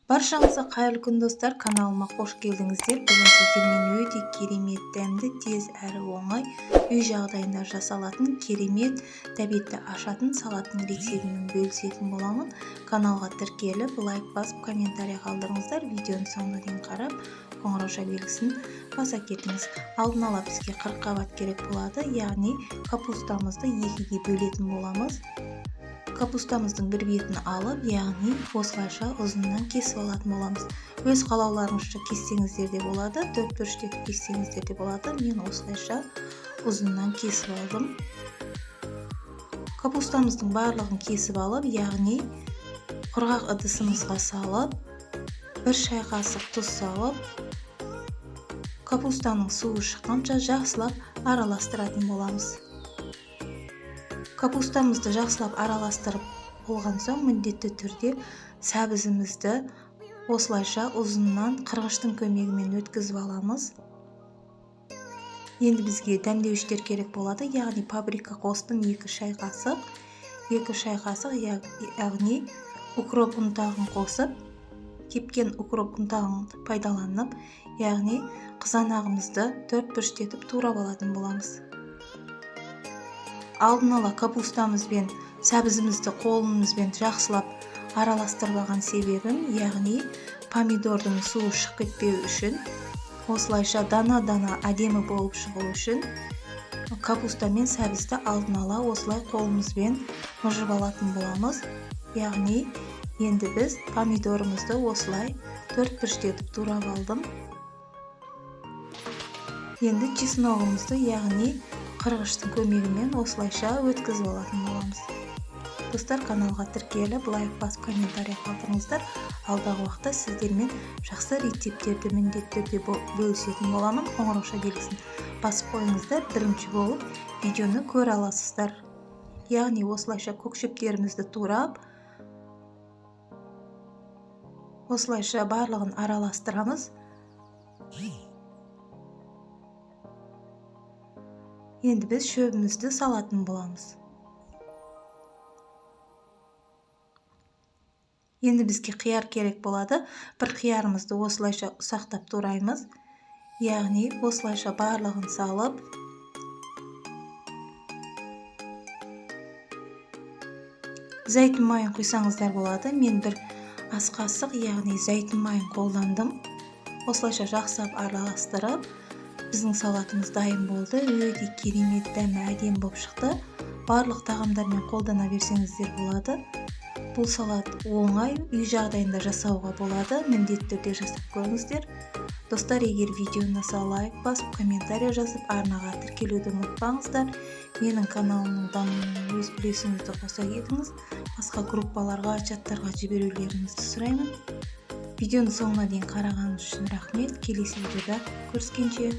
Баршаңызға қайырлы күн достар, каналыма қош келдіңіздер. Бүгін сіздермен өте керемет, дәмді, тез әрі оңай үй жағдайында жасалатын керемет тәбетті ашатын салаттың рецептімен бөлісетін боламын. Каналға тіркеліп, лайк басып, комментарий қалдырыңыздар. Видеоны соңына дейін қарап, қоңырауша белгісін баса кетіңіз. Алдын ала бізге 40 қабат керек болады, яғни капустамызды екіге бөлетін боламыз. Капустамыздың бір бетін алып, яғни осылайша ұзыннан кесіп алатын боламыз. Өз қалауларыңызша кессеңіздер де болады, 4-3 кессеңіздер де болады. Мен осылайша ұзыннан кесіп алдым. Капустамыздың барлығын кесіп алып, яғни құрғақ ыдысымызға салып, 1 шай қасық тұз салып, капустаның суы шыққанша жақсылап араластыратын боламыз. Капустамызды жақсылап араластырып болған соң, міндетті түрде сәбізімізді осылайша ұзыннан қырғыштың көмегімен өткізіп аламыз. Енді бізге дәмдеуіштер керек болады, яғни паприка қостым 2 шай қасық, яғни укроп ұнтағын қосып, кепкен укроп ұнтағын пайдаланып, яғни қызанағымызды 4 бүріштетіп турап алатын боламыз. Алдын ала капустамыз бен сәбізімізді қолымызбен жақсылап араластырып алған себебім, яғни помидордың суы шығып кетпеу үшін, осылайша дана-дана әдемі болып шығу үшін, капуста мен сәбізді алдын ала осылай қолымызбен мұжып алатын боламыз. Яғни енді біз помидорымызды осылай 4 бүріштетіп турап алдым. Енді чесногымызды, яғни қырғыштың көмегімен осылайша өткізіп алатын боламыз. Достар, каналға тіркеліп, лайк басып, комментарий қалдырыңыздар. Алдағы уақытта сіздермен жақсы рецептерді міндетті түрде бөлісетін боламын. Қоңырауша белгісін басып қойыңыздар. Бірінші болып видеоны көре аласыздар. Яғни осылайша көкшептерімізді турап, осылайша барлығын араластырамыз. Енді біз шөбімізді салатын боламыз. Енді бізге қияр керек болады. Бір қиярымызды осылайша ұсақтап тураймыз. Яғни осылайша барлығын салып, зәйтүн майын құйсаңыздар болады. Мен бір ас қасық, яғни зәйтүн майын қолдандым. Осылайша жақсылап араластырып, біздің салатымыз дайын болды. Өте керемет, дәмі әдемі болып шықты. Барлық тағамдармен қолдана берсеңіздер болады. Бұл салат оңай, үй жағдайында жасауға болады. Міндетті түрде жасап көріңіздер. Достар, егер видеоны ұнаса, лайк басып, комментарий жазып, арнаға тіркелуді ұмытпаңыздар. Менің каналымның дамуына өз үлесіңізді қоса кетіңіз. Басқа группаларға, чаттарға жіберулеріңізді сұраймын. Видеоны соңына дейін қарағаныңыз үшін рахмет. Келесі видеода көріскенше.